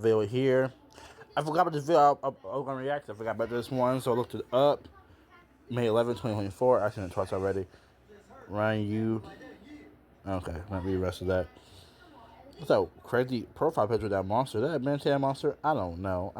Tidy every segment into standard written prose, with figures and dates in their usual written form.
Video here. I forgot about this video. I was gonna react. I forgot about this one, so I looked it up. May 11, 2024. I've seen it twice already. Ryan, you. Okay, let me read the rest of that. What's that crazy profile picture of that monster? That Mantan monster? I don't know.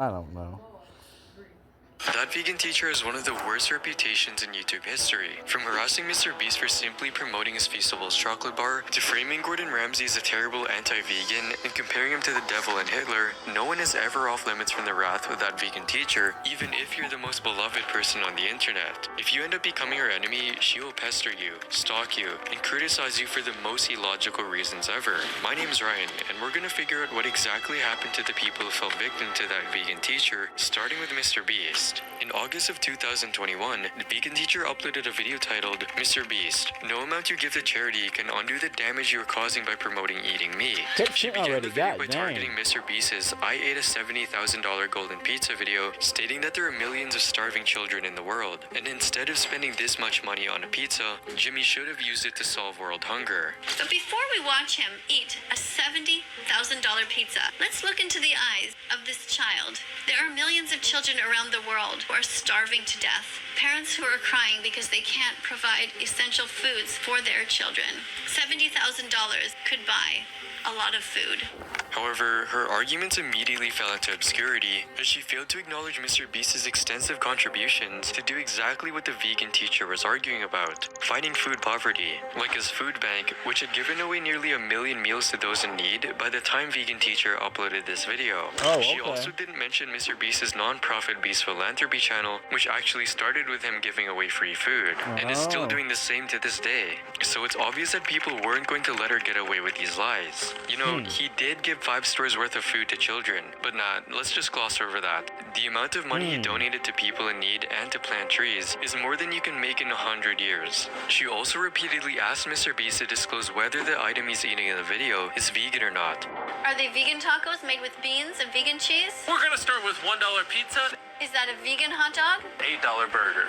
That vegan teacher has one of the worst reputations in YouTube history. From harassing Mr. Beast for simply promoting his Feastables chocolate bar, to framing Gordon Ramsay as a terrible anti-vegan, and comparing him to the devil and Hitler, no one is ever off limits from the wrath of that vegan teacher, even if you're the most beloved person on the internet. If you end up becoming her enemy, she will pester you, stalk you, and criticize you for the most illogical reasons ever. My name's Ryan, and we're gonna figure out what exactly happened to the people who fell victim to that vegan teacher, starting with Mr. Beast. In August of 2021, the vegan teacher uploaded a video titled, "Mr. Beast, no amount you give to charity can undo the damage you are causing by promoting eating meat." She began the video by targeting Mr. Beast's "I ate a $70,000 golden pizza" video, stating that there are millions of starving children in the world, and instead of spending this much money on a pizza, Jimmy should have used it to solve world hunger. But before we watch him eat a $70,000 pizza, let's look into the eyes of this child. There are millions of children around the world who are starving to death. Parents who are crying because they can't provide essential foods for their children. $70,000 could buy a lot of food. However, her arguments immediately fell into obscurity as she failed to acknowledge Mr. Beast's extensive contributions to do exactly what the vegan teacher was arguing about, fighting food poverty, like his food bank, which had given away nearly 1 million meals to those in need by the time vegan teacher uploaded this video. She also didn't mention Mr. Beast's non-profit Beast Philanthropy channel, which actually started with him giving away free food, and is still doing the same to this day. So it's obvious that people weren't going to let her get away with these lies. You know, he did give 5 stores worth of food to children, but let's just gloss over that. The amount of money he donated to people in need and to plant trees is more than you can make in 100 years. She also repeatedly asked Mr. Beast to disclose whether the item he's eating in the video is vegan or not. Are they vegan tacos made with beans and vegan cheese? We're gonna start with $1 pizza, Is that a vegan hot dog? $8 burger.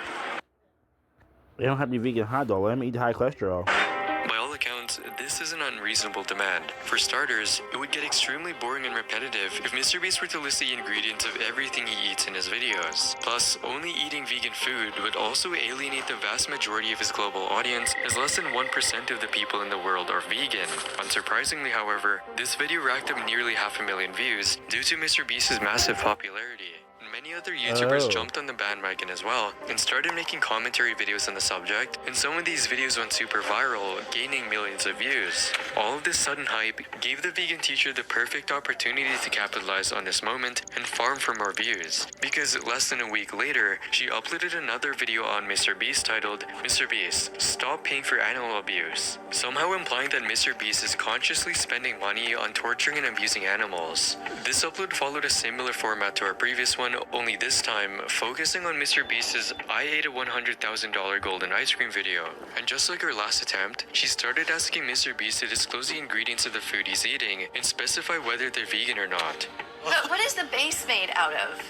They don't have to be vegan hot dog. Let them eat high cholesterol. By all accounts, this is an unreasonable demand. For starters, it would get extremely boring and repetitive if Mr. Beast were to list the ingredients of everything he eats in his videos. Plus, only eating vegan food would also alienate the vast majority of his global audience, as less than 1% of the people in the world are vegan. Unsurprisingly, however, this video racked up nearly 500,000 views due to Mr. Beast's massive popularity. Many other YouTubers jumped on the bandwagon as well and started making commentary videos on the subject, and some of these videos went super viral, gaining millions of views. All of this sudden hype gave the vegan teacher the perfect opportunity to capitalize on this moment and farm for more views, because less than a week later, she uploaded another video on Mr. Beast titled, "Mr. Beast, stop paying for animal abuse," somehow implying that Mr. Beast is consciously spending money on torturing and abusing animals. This upload followed a similar format to our previous one, only this time focusing on Mr. Beast's "I ate a $100,000 golden ice cream" video. And just like her last attempt, she started asking Mr. Beast to disclose the ingredients of the food he's eating and specify whether they're vegan or not. But what is the base made out of?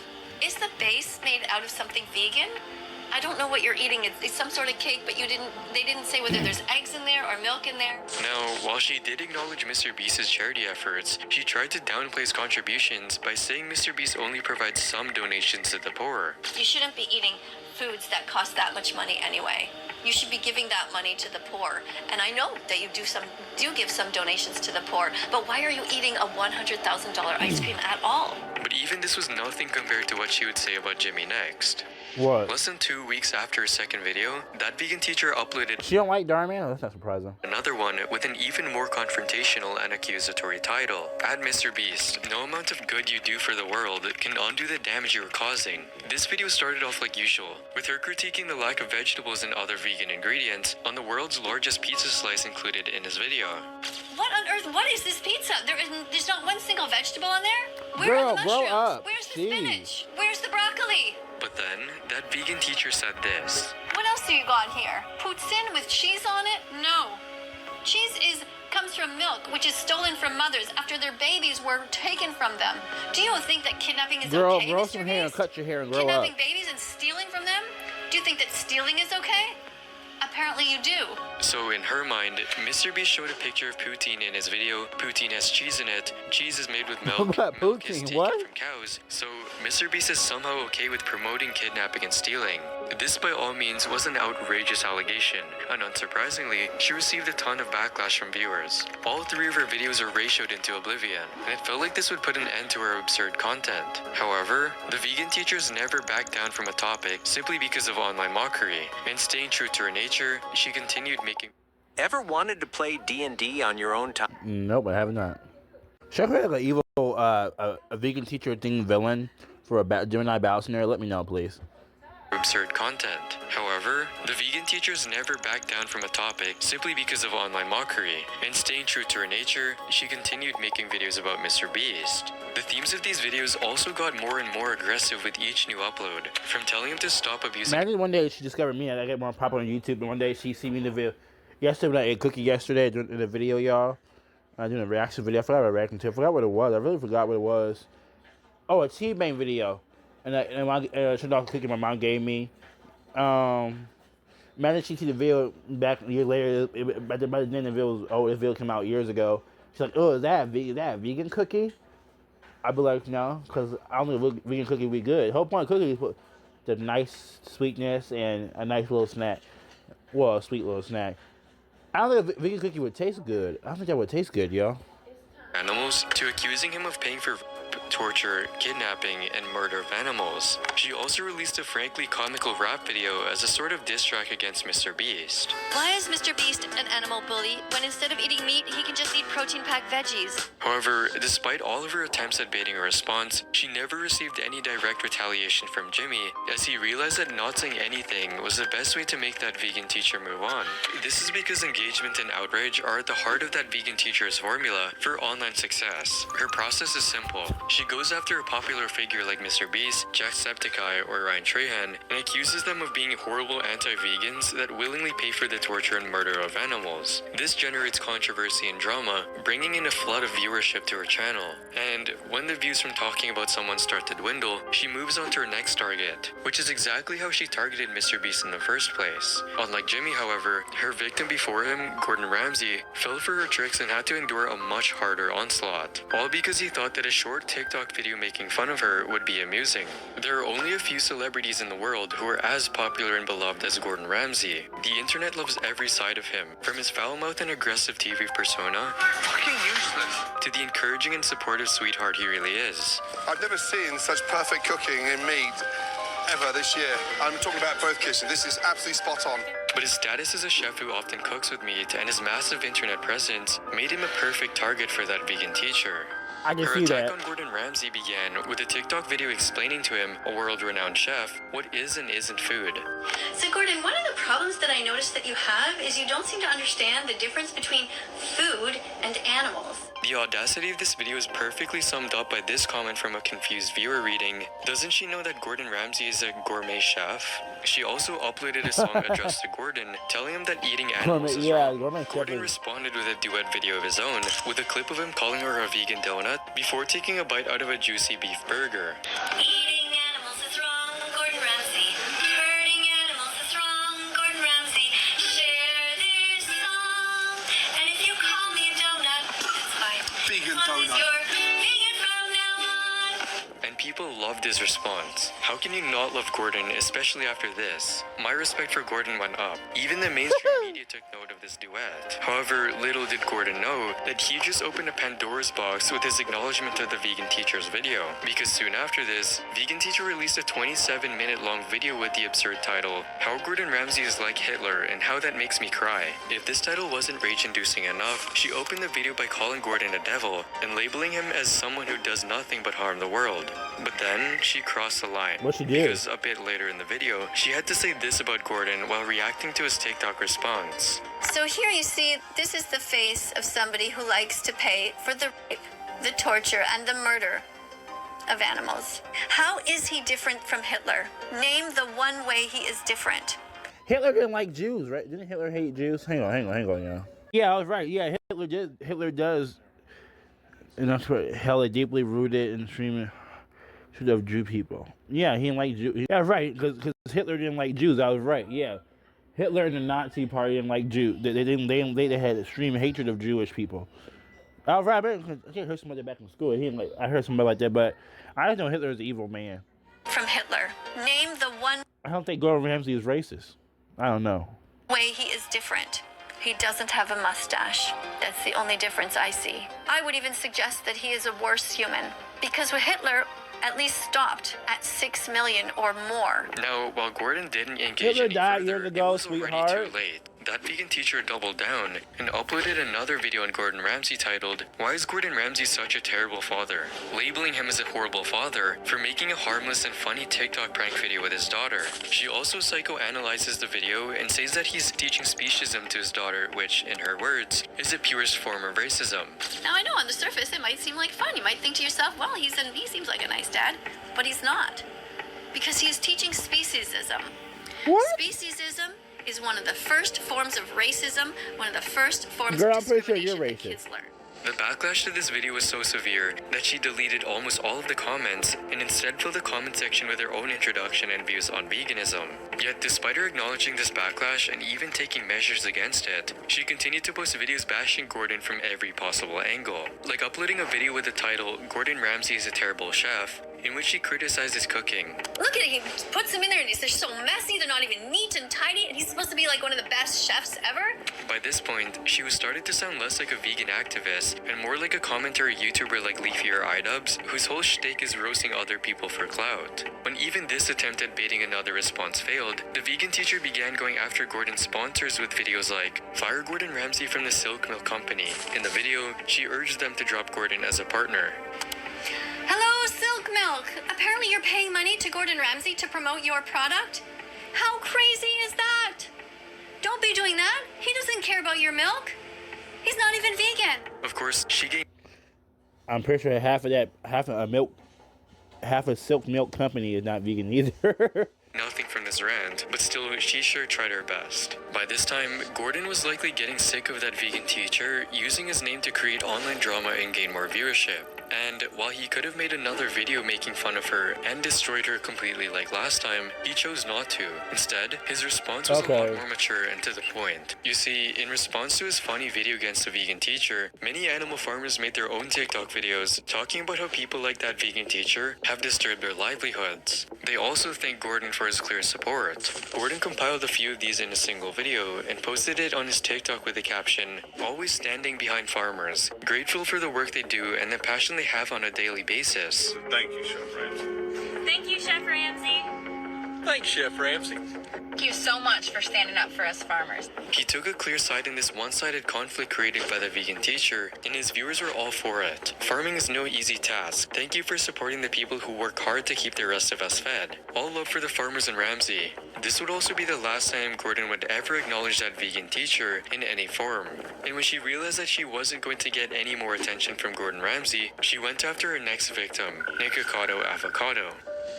Is the base made out of something vegan? I don't know what you're eating. It's some sort of cake, but they didn't say whether there's eggs in there or milk in there. Now, while she did acknowledge Mr. Beast's charity efforts, she tried to downplay his contributions by saying Mr. Beast only provides some donations to the poor. You shouldn't be eating foods that cost that much money anyway. You should be giving that money to the poor. And I know that you do give some donations to the poor, but why are you eating a $100,000 ice cream at all? But even this was nothing compared to what she would say about Jimmy next. What? Less than 2 weeks after her second video, that vegan teacher uploaded She don't like Darman? Oh, that's not surprising. another one with an even more confrontational and accusatory title. At Mr. Beast, no amount of good you do for the world can undo the damage you are causing. This video started off like usual, with her critiquing the lack of vegetables and other vegan ingredients on the world's largest pizza slice included in his video. What on earth? What is this pizza? There's not one single vegetable on there? Where Girl, are the grow mushrooms? up. Where's the Jeez. spinach? Where's the broccoli? But then, that vegan teacher said this. What else do you got here? Poutine with cheese on it? No. Cheese comes from milk, which is stolen from mothers after their babies were taken from them. Do you think that kidnapping is Girl, okay, grow Mr. some hair and Beast? cut your hair and grow Kidnapping up. babies and stealing from them? Do you think that stealing is okay? A Apparently you do. So in her mind, Mr. Beast showed a picture of poutine in his video. Poutine has cheese in it. Cheese is made with milk. What? Milk is Poutine, taken what? from cows. So Mr. Beast is somehow okay with promoting kidnapping and stealing. This by all means was an outrageous allegation, and unsurprisingly, she received a ton of backlash from viewers. All 3 of her videos are ratioed into oblivion, and it felt like this would put an end to her absurd content. However, the vegan teachers never backed down from a topic simply because of online mockery, and staying true to her nature, she continued making. Ever wanted to play D&D on your own time? Nope, I have not. Should I create like an evil a vegan teacher thing villain for a Gemini battle scenario? Let me know, please. Absurd content. However, the vegan teachers never backed down from a topic simply because of online mockery, and staying true to her nature, she continued making videos about Mr. Beast. The themes of these videos also got more and more aggressive with each new upload, from telling him to stop abusing. Imagine one day she discovered me and I get more popular on YouTube, and one day she see me in the video. Yesterday when I ate cookie yesterday in the video, y'all. I was doing a reaction video. I forgot what I reacted to. I forgot what it was. I really forgot what it was. Oh, a cheese bang video. And I turned off the cookie my mom gave me. Imagine she see the video back a year later. By the then the video was, the video came out years ago. She's like, oh, is that a vegan cookie? I'd be like, no, because I don't think a vegan cookie would be good. The whole point of cookie is put the nice sweetness and a nice little snack. Well, a sweet little snack. I don't think a vegan cookie would taste good. I don't think that would taste good, yo. Animals, to accusing him of paying for torture, kidnapping, and murder of animals. She also released a frankly comical rap video as a sort of diss track against Mr. Beast. Why is Mr. Beast an animal bully when instead of eating meat, he can just eat protein-packed veggies? However, despite all of her attempts at baiting a response, she never received any direct retaliation from Jimmy, as he realized that not saying anything was the best way to make that vegan teacher move on. This is because engagement and outrage are at the heart of that vegan teacher's formula for online success. Her process is simple. She goes after a popular figure like Mr. Beast, Jacksepticeye, or Ryan Trahan, and accuses them of being horrible anti-vegans that willingly pay for the torture and murder of animals. This generates controversy and drama, bringing in a flood of viewership to her channel. And when the views from talking about someone start to dwindle, she moves on to her next target, which is exactly how she targeted Mr. Beast in the first place. Unlike Jimmy, however, her victim before him, Gordon Ramsay, fell for her tricks and had to endure a much harder onslaught, all because he thought that a short TikTok video making fun of her would be amusing. There are only a few celebrities in the world who are as popular and beloved as Gordon Ramsay. The internet loves every side of him, from his foul-mouthed and aggressive TV persona Fucking useless. to the encouraging and supportive sweetheart he really is. I've never seen such perfect cooking in meat ever this year. I'm talking about both kitchens. This is absolutely spot on. But his status as a chef who often cooks with meat and his massive internet presence made him a perfect target for that vegan teacher. I can Her see attack that. on Gordon Ramsay began with a TikTok video explaining to him, a world-renowned chef, what is and isn't food. So Gordon, one of the problems that I noticed that you have is you don't seem to understand the difference between food and animals. The audacity of this video is perfectly summed up by this comment from a confused viewer reading, "Doesn't she know that Gordon Ramsay is a gourmet chef?" She also uploaded a song addressed to Gordon, telling him that eating animals is wrong. gourmet chef Gordon is- responded with a duet video of his own, with a clip of him calling her a vegan donut before taking a bite out of a juicy beef burger. Eating animals is wrong, Gordon Ramsay. Hurting animals is wrong, Gordon Ramsay. Share this song, and if you call me a donut, that's fine. Vegan As long as donut. you're vegan from now on. And people loved his response. How can you not love Gordon, especially after this? My respect for Gordon went up. Even the mainstream media took note of this duet. However, little did Gordon know that he just opened a Pandora's box with his acknowledgement of the vegan teacher's video. Because soon after this, vegan teacher released a 27-minute long video with the absurd title, "How Gordon Ramsay is like Hitler and How That Makes Me Cry." If this title wasn't rage-inducing enough, she opened the video by calling Gordon a devil and labeling him as someone who does nothing but harm the world. But then, she crossed the line. What she did? Because a bit later in the video, she had to say this about Gordon while reacting to his TikTok response. So here you see, this is the face of somebody who likes to pay for the rape, the torture, and the murder of animals. How is he different from Hitler? Name the one way he is different. Hitler didn't like Jews, right? Didn't Hitler hate Jews? Hang on, yeah. Yeah, I was right. Yeah, Hitler does. And that's what hella deeply rooted in streaming of Jew people. Yeah, he didn't like Jews. Yeah, right, because Hitler didn't like Jews. I was right, yeah. Hitler and the Nazi Party and like Jew. They had extreme hatred of Jewish people. I heard somebody back in school. I heard somebody like that, but I just know Hitler is an evil man. From Hitler. Name the one I don't think Gordon Ramsay is racist. I don't know. way he is different. He doesn't have a mustache. That's the only difference I see. I would even suggest that he is a worse human. Because with Hitler, at least stopped at 6 million or more. Now, while Gordon didn't engage Hitler any died further, years ago, it was already sweetheart. too late. That vegan teacher doubled down and uploaded another video on Gordon Ramsay titled, "Why is Gordon Ramsay such a terrible father?" labeling him as a horrible father for making a harmless and funny TikTok prank video with his daughter. She also psychoanalyzes the video and says that he's teaching speciesism to his daughter, which, in her words, is the purest form of racism. Now I know on the surface it might seem like fun. You might think to yourself, well, he seems like a nice dad. But he's not. Because he is teaching speciesism. What? Speciesism is one of the first forms of racism, one of the first forms Girl, of I'm pretty sure discrimination you're that racist. kids learn. The backlash to this video was so severe that she deleted almost all of the comments and instead filled the comment section with her own introduction and views on veganism. Yet despite her acknowledging this backlash and even taking measures against it, she continued to post videos bashing Gordon from every possible angle, like uploading a video with the title, "Gordon Ramsay is a terrible chef," in which she criticized his cooking. Look at it, he puts them in there and they're so messy, they're not even neat and tidy, and he's supposed to be like one of the best chefs ever? By this point, she was starting to sound less like a vegan activist and more like a commentary YouTuber like Leafier iDubbbz, whose whole shtick is roasting other people for clout. When even this attempt at baiting another response failed, the vegan teacher began going after Gordon's sponsors with videos like, "Fire Gordon Ramsay from the Silk Milk Company." In the video, she urged them to drop Gordon as a partner. Hello, Silk Milk. Apparently you're paying money to Gordon Ramsay to promote your product? How crazy is that? Don't be doing that. He doesn't care about your milk. He's not even vegan. Of course, she gained I'm pretty sure half of Silk Milk Company is not vegan either. nothing from this rant, but still, she sure tried her best. By this time, Gordon was likely getting sick of that vegan teacher using his name to create online drama and gain more viewership. And while he could have made another video making fun of her and destroyed her completely like last time, he chose not to. Instead, his response was a lot more mature and to the point. You see, in response to his funny video against the vegan teacher, many animal farmers made their own TikTok videos talking about how people like that vegan teacher have disturbed their livelihoods. They also thanked Gordon for his clear support. Gordon compiled a few of these in a single video and posted it on his TikTok with the caption, "Always standing behind farmers, grateful for the work they do and the passion they have on a daily basis." Thank you, Chef Ramsay. Thank you, Chef Ramsay. Thanks, Chef Ramsay. Thank you so much for standing up for us farmers. He took a clear side in this one-sided conflict created by the vegan teacher, and his viewers were all for it. Farming is no easy task. Thank you for supporting the people who work hard to keep the rest of us fed. All love for the farmers and Ramsay. This would also be the last time Gordon would ever acknowledge that vegan teacher in any form. And when she realized that she wasn't going to get any more attention from Gordon Ramsay, she went after her next victim, Nikocado Avocado.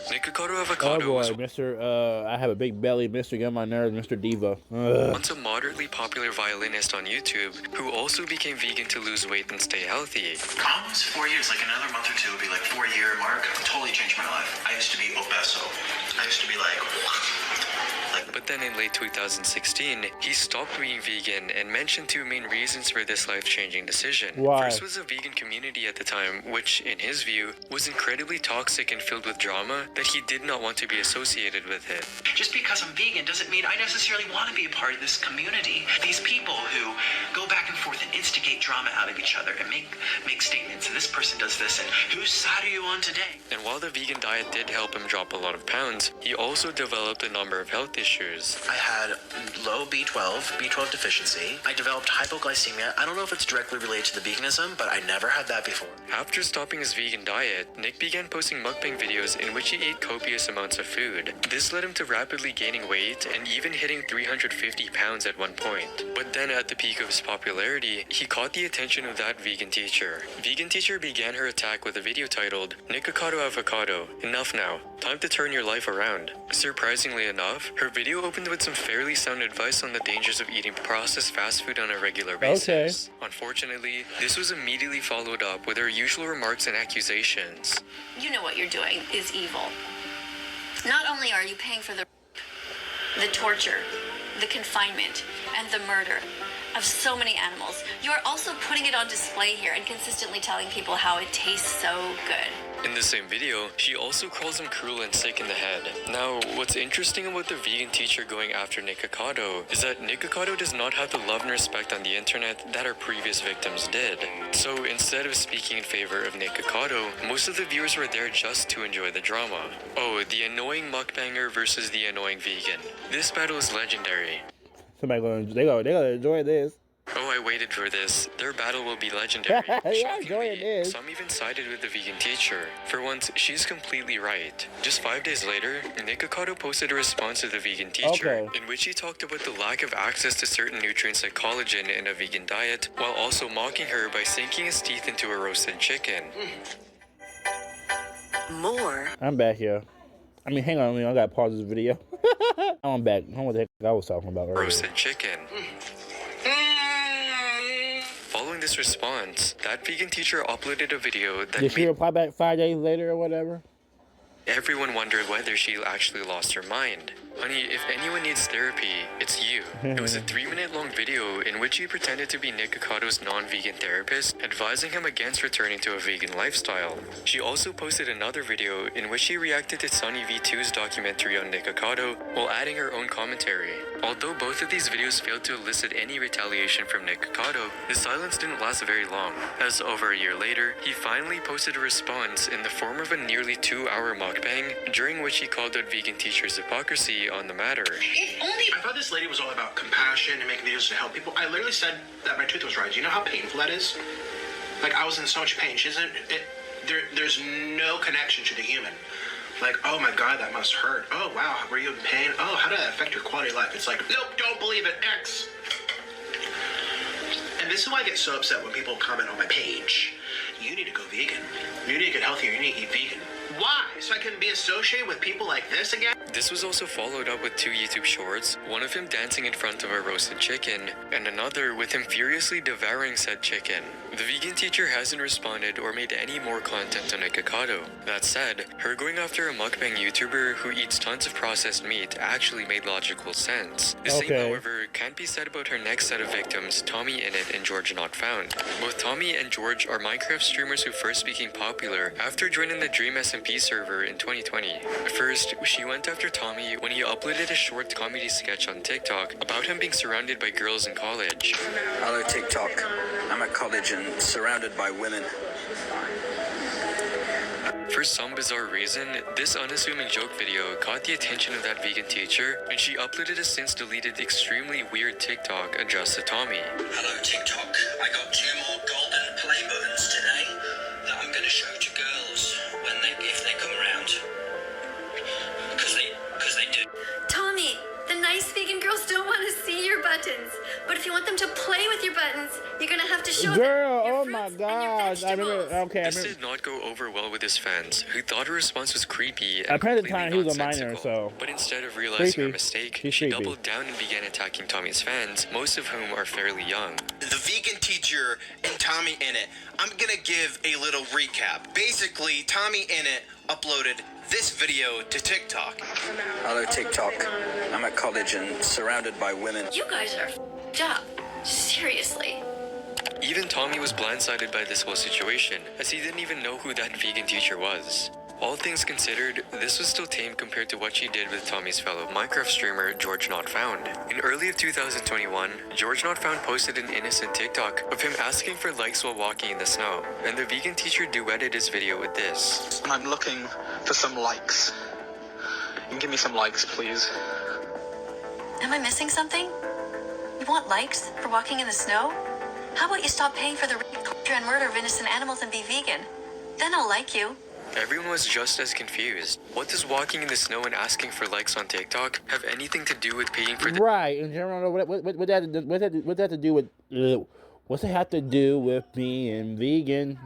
Nikocado Oh Avocado boy, was I have a big belly, Mr. Get on my nerves, Mr. Diva. Ugh. once a moderately popular violinist on YouTube who also became vegan to lose weight and stay healthy. Almost 4 years, like another month or two would be like 4-year mark. Totally changed my life. I used to be obeso. I used to be like But then in late 2016, he stopped being vegan and mentioned two main reasons for this life-changing decision. Why? First was the vegan community at the time, which, in his view, was incredibly toxic and filled with drama that he did not want to be associated with it. just because I'm vegan doesn't mean I necessarily want to be a part of this community. These people who go back and forth and instigate drama out of each other and make statements, and this person does this, and whose side are you on today? And while the vegan diet did help him drop a lot of pounds, he also developed a number of health issues. I had low B12 deficiency. I developed hypoglycemia. I don't know if it's directly related to the veganism, but I never had that before. After stopping his vegan diet, Nick began posting mukbang videos in which he ate copious amounts of food. This led him to rapidly gaining weight and even hitting 350 pounds at one point. But then at the peak of his popularity, he caught the attention of that vegan teacher. Vegan teacher began her attack with a video titled, "Nikocado Avocado, enough now, time to turn your life around." Surprisingly enough, her video opened with some fairly sound advice on the dangers of eating processed fast food on a regular basis. Unfortunately, this was immediately followed up with her usual remarks and accusations. You know what you're doing is evil. Not only are you paying for the torture, the confinement and the murder of so many animals. You are also putting it on display here and consistently telling people how it tastes so good. In the same video, she also calls him cruel and sick in the head. Now, what's interesting about the vegan teacher going after Nikocado is that Nikocado does not have the love and respect on the internet that her previous victims did. So instead of speaking in favor of Nikocado, most of the viewers were there just to enjoy the drama. Oh, the annoying mukbanger versus the annoying vegan. This battle is legendary. Somebody they gonna enjoy this. Oh, I waited for this. Their battle will be legendary. Yeah, enjoying this. Some even sided with the vegan teacher. For once, she's completely right. Just 5 days later, Nikocado posted a response to the vegan teacher, in which he talked about the lack of access to certain nutrients like collagen in a vegan diet, while also mocking her by sinking his teeth into a roasted chicken. More. I'm back here. I mean, hang on, I gotta pause this video. I'm back. I don't know what the heck I was talking about earlier. Roasted chicken. Following this response, that vegan teacher uploaded a video that Did she reply back 5 days later or whatever? everyone wondered whether she actually lost her mind. Honey, if anyone needs therapy, it's you. It was a 3-minute long video in which she pretended to be Nikocado's non-vegan therapist, advising him against returning to a vegan lifestyle. She also posted another video in which she reacted to Sunny V2's documentary on Nikocado while adding her own commentary. Although both of these videos failed to elicit any retaliation from Nikocado, the silence didn't last very long, as over a year later, he finally posted a response in the form of a nearly 2-hour mukbang, during which he called out vegan teachers' hypocrisy on the matter. If only I thought this lady was all about compassion and making videos to help people. I literally said that my tooth was right. Do you know how painful that is? Like, I was in so much pain. She isn't it. There's no connection to the human. Like, oh my god, that must hurt. Oh wow, were you in pain? Oh, how did that affect your quality of life? It's like, nope, don't believe it. X. And this is why I get so upset when people comment on my page. You need to go vegan. You need to get healthier. You need to eat vegan. Why? So I can be associated with people like this again? This was also followed up with 2 YouTube shorts, one of him dancing in front of a roasted chicken, and another with him furiously devouring said chicken. The vegan teacher hasn't responded or made any more content on Nikocado. That said, her going after a mukbang YouTuber who eats tons of processed meat actually made logical sense. The same, however, can't be said about her next set of victims, Tommy Innit and George Not Found. Both Tommy and George are Minecraft streamers who first became popular after joining the Dream SMP server in 2020. First, she went after Tommy when he uploaded a short comedy sketch on TikTok about him being surrounded by girls in college. Hello TikTok, I'm at college and surrounded by women. For some bizarre reason, this unassuming joke video caught the attention of that vegan teacher, and she uploaded a since deleted extremely weird TikTok addressed to Tommy. Hello TikTok, I got 2 more golden play buttons today that I'm gonna show to girls if they come around. Because they do. Tommy, the nice vegan girls don't want to see your buttons. But if you want them to play with your buttons, you're going to have to show them Girl, your oh fruits my and your gosh. I remember, vegetables. okay, I This remember. did not go over well with his fans, who thought her response was creepy and Apparently at the completely time he was a minor, nonsensical. so. But instead of realizing Creepy. her mistake, He's she creepy. doubled down and began attacking Tommy's fans, most of whom are fairly young. The vegan teacher and Tommy Innit. I'm gonna give a little recap. Basically, Tommy Innit uploaded this video to TikTok. Hello TikTok, I'm at college and surrounded by women. You guys are f***ed up. Seriously. Even Tommy was blindsided by this whole situation, as he didn't even know who that vegan teacher was. All things considered, this was still tame compared to what she did with Tommy's fellow Minecraft streamer, George Not Found. In early of 2021, George Not Found posted an innocent TikTok of him asking for likes while walking in the snow, and the vegan teacher duetted his video with this. And I'm looking for some likes. You can give me some likes, please. Am I missing something? You want likes for walking in the snow? How about you stop paying for the rape, torture, and murder of innocent animals and be vegan? Then I'll like you. Everyone was just as confused. What does walking in the snow and asking for likes on TikTok have anything to do with paying for the— Right, in general, what that to do with, what's it have to do with being vegan?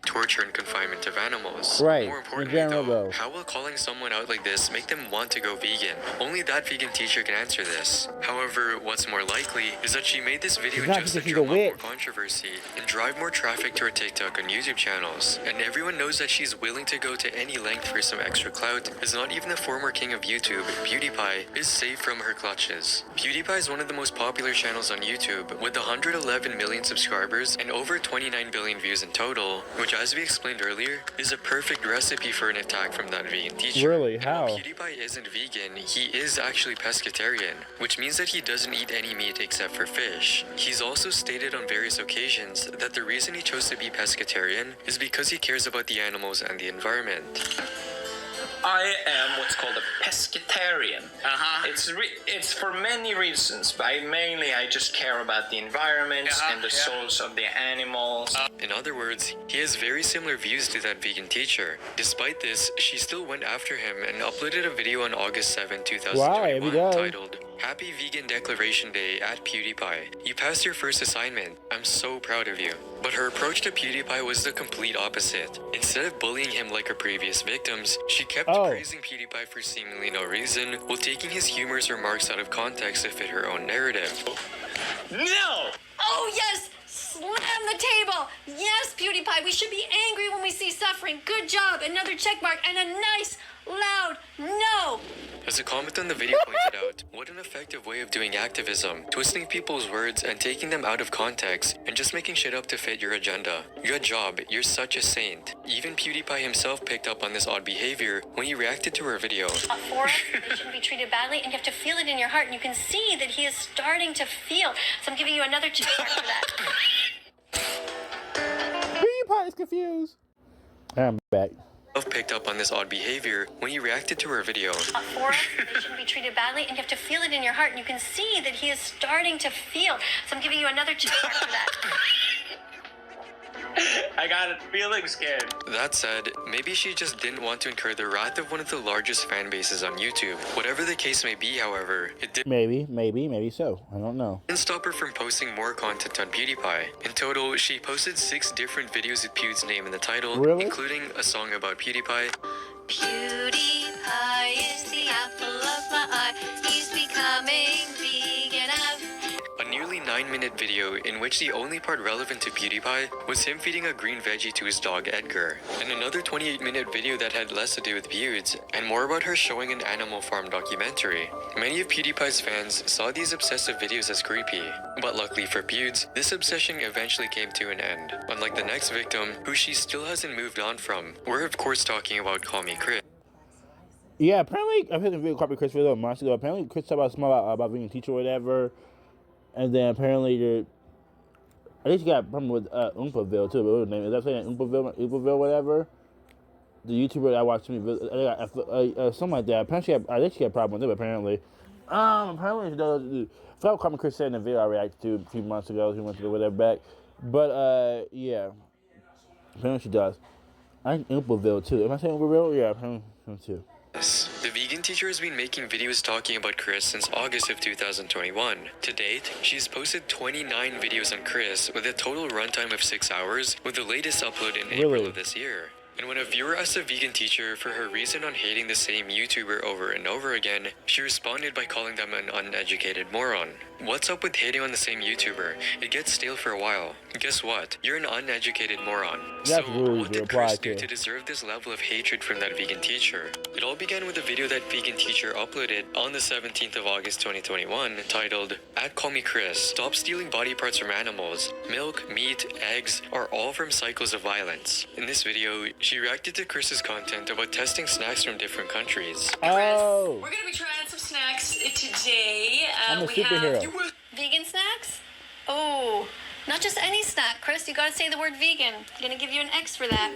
torture and confinement of animals. Right. More In importantly general, though, though. how will calling someone out like this make them want to go vegan? Only that vegan teacher can answer this. However, what's more likely is that she made this video It's not just to because she's drum a up more witch. controversy and drive more traffic to her TikTok and YouTube channels. And everyone knows that she's willing to go to any length for some extra clout, as not even the former king of YouTube, PewDiePie, is safe from her clutches. PewDiePie is one of the most popular channels on YouTube, with 111 million subscribers and over 29 billion views in total, which, as we explained earlier, is a perfect recipe for an attack from that vegan teacher. Really? And How? while PewDiePie isn't vegan, he is actually pescatarian, which means that he doesn't eat any meat except for fish. He's also stated on various occasions that the reason he chose to be pescatarian is because he cares about the animals and the environment. I am what's called a pescatarian. It's for many reasons, but I just care about the environment and the souls of the animals. In other words, he has very similar views to that vegan teacher. Despite this, she still went after him and uploaded a video on August 7, 2021 titled Happy Vegan Declaration Day at PewDiePie. You passed your first assignment. I'm so proud of you. But her approach to PewDiePie was the complete opposite. Instead of bullying him like her previous victims, she kept praising PewDiePie for seemingly no reason, while taking his humorous remarks out of context to fit her own narrative. No! Oh, yes! Slam the table! Yes, PewDiePie, we should be angry when we see suffering. Good job! Another check mark and a nice, loud no! As a comment on the video pointed out, what an effective way of doing activism, twisting people's words and taking them out of context, and just making shit up to fit your agenda. Good job, you're such a saint. Even PewDiePie himself picked up on this odd behavior when he reacted to her video. For they shouldn't be treated badly, and you have to feel it in your heart, and you can see that he is starting to feel. So I'm giving you another check mark for that. PewDiePie is confused. I'm back. Picked up on this odd behavior when he reacted to her video. For they shouldn't be treated badly, and you have to feel it in your heart, and you can see that he is starting to feel. So I'm giving you another check mark for that. I got it feeling scared. That said, maybe she just didn't want to incur the wrath of one of the largest fan bases on YouTube. Whatever the case may be, however, it didn't Maybe so. I don't know. stop her from posting more content on PewDiePie. In total, she posted 6 different videos with Pew's name in the title, including a song about PewDiePie. PewDiePie is the apple of my eye. He's becoming vegan. A nearly 9-minute video in which the only part relevant to PewDiePie was him feeding a green veggie to his dog Edgar, and another 28-minute video that had less to do with Pewds, and more about her showing an animal farm documentary. Many of PewDiePie's fans saw these obsessive videos as creepy, but luckily for Pewds, this obsession eventually came to an end. Unlike the next victim, who she still hasn't moved on from. We're of course talking about Call Me Chris. Yeah, apparently, I think the video copied Chris video months ago. Apparently, Chris talked about being a teacher or whatever. And then apparently, I think she got a problem with Oompaville too. What was her name? Is that saying Oompaville, whatever? The YouTuber that I watched me, something like that. Apparently, I think she had a problem with it. Apparently, apparently she does. I forgot what comment Chris said in the video I reacted to a few months ago. He went to whatever back, but yeah, apparently she does. I think Oompaville too. Am I saying Oompaville? Yeah, apparently too. The vegan teacher has been making videos talking about Chris since August of 2021. To date, she's posted 29 videos on Chris with a total runtime of 6 hours, with the latest upload in April of this year. And when a viewer asked a vegan teacher for her reason on hating the same YouTuber over and over again, she responded by calling them an uneducated moron. What's up with hating on the same YouTuber? It gets stale for a while. Guess what? You're an uneducated moron. That's rude what to did Chris reply do to deserve this level of hatred from that vegan teacher? It all began with a video that vegan teacher uploaded on the 17th of August 2021 titled, "Call Me Chris, Stop Stealing Body Parts from Animals. Milk, meat, eggs are all from cycles of violence." In this video, she reacted to Chris's content about testing snacks from different countries. Oh! We're gonna be trying some snacks today. I'm a we superhero. have Vegan snacks? Oh, not just any snack, Chris. You gotta say the word vegan. I'm gonna give you an X for that.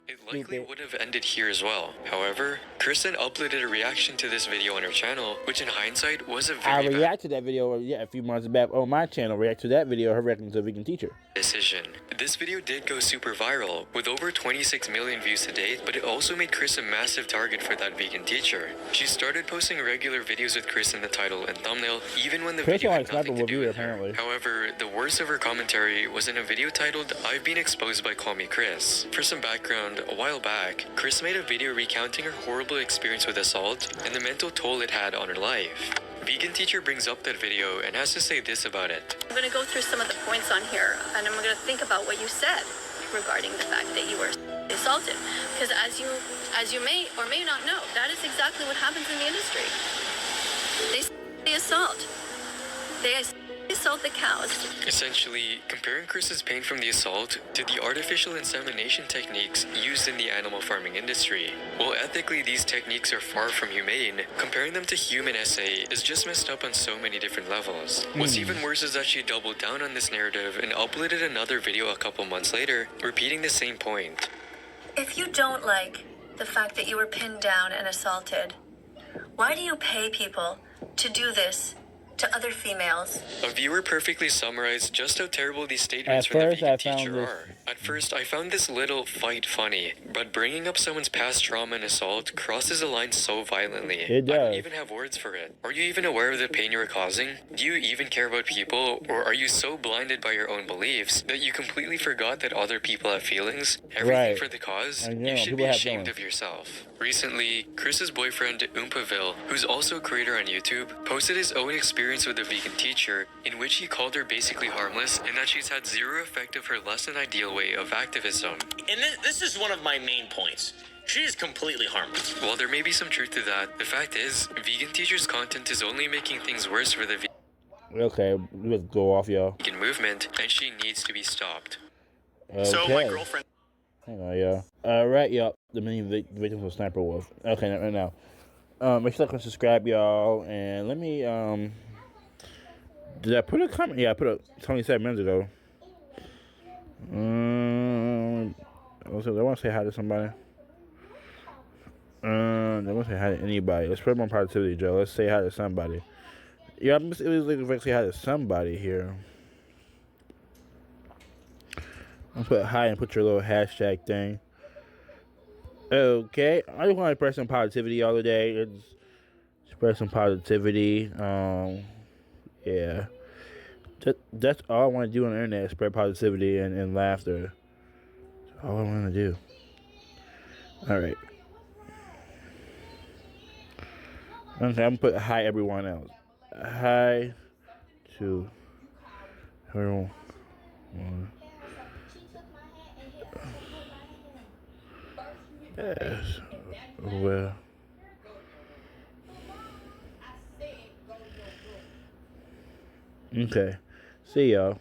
It likely would have ended here as well. However, Kristen uploaded a reaction to this video on her channel, which in hindsight was a I very reacted to that video a few months back on my channel. React to that video, her reacting to a vegan teacher. bad decision. This video did go super viral, with over 26 million views to date, but it also made Chris a massive target for that vegan teacher. She started posting regular videos with Chris in the title and thumbnail, even when the video had nothing to do with her. However, the worst of her commentary was in a video titled, "I've been exposed by Call Me Chris." For some background, a while back, Chris made a video recounting her horrible experience with assault and the mental toll it had on her life. Vegan teacher brings up that video and has to say this about it. I'm going to go through some of the points on here, and I'm going to think about what you said regarding the fact that you were assaulted. Because as you may or may not know, that is exactly what happens in the industry. They assault. They assault the cows. Essentially, comparing Chris's pain from the assault to the artificial insemination techniques used in the animal farming industry. While ethically these techniques are far from humane, comparing them to human SA is just messed up on so many different levels. What's even worse is that she doubled down on this narrative and uploaded another video a couple months later, repeating the same point. If you don't like the fact that you were pinned down and assaulted, why do you pay people to do this to other females? A viewer perfectly summarized just how terrible these statements from the vegan teacher are. At first, I found this little fight funny, but bringing up someone's past trauma and assault crosses a line so violently. It does. I don't even have words for it. Are you even aware of the pain you are causing? Do you even care about people, or are you so blinded by your own beliefs that you completely forgot that other people have feelings? Everything for the cause? You should be ashamed of yourself. Recently, Chris's boyfriend, Oompaville, who's also a creator on YouTube, posted his own experience with a vegan teacher, in which he called her basically harmless and that she's had zero effect of her less than ideal way of activism. And this is one of my main points. She is completely harmless. While there may be some truth to that, the fact is, vegan teachers' content is only making things worse for the Okay, let's go off, y'all. vegan movement, and she needs to be stopped. Okay. So my girlfriend... Hang on, y'all. Alright, y'all. The many victims of Sniper Wolf. Okay, right now. Make sure to subscribe, y'all. And let me, did I put a comment? Yeah, I put a 27 minutes ago. I want to say hi to somebody. I want to say hi to anybody. Let's spread more positivity, Joe. Let's say hi to somebody. Yeah, it was like say hi to somebody here. I'll put hi and put your little hashtag thing. Okay, I just want to spread some positivity all day. It's spread some positivity. Yeah. That's all I want to do on the internet, spread positivity and laughter. That's all I want to do. Alright. Okay, I'm going to put hi everyone else. Hi to everyone. Yes. Well. Okay. See y'all.